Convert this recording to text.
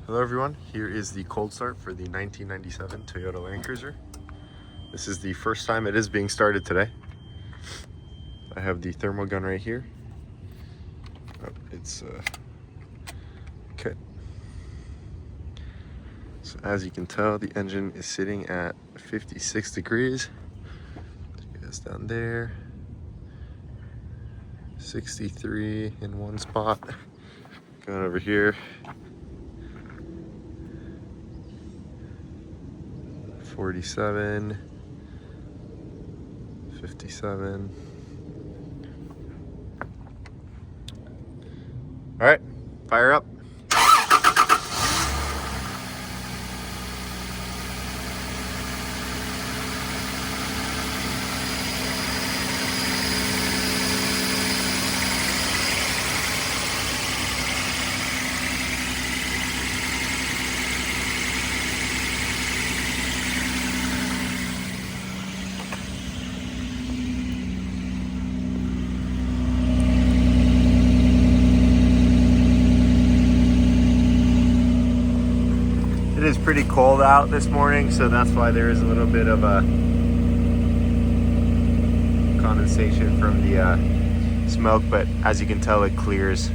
Hello everyone, here is the cold start for the 1997 Toyota Land Cruiser. This is the first time it is being started today. I have the thermal gun right here. Okay. So as you can tell, the engine is sitting at 56 degrees. It's down there. 63 in one spot. Going over here. 47, 57. All right, fire up. It is pretty cold out this morning, so that's why there is a little bit of a condensation from the smoke, but as you can tell, it clears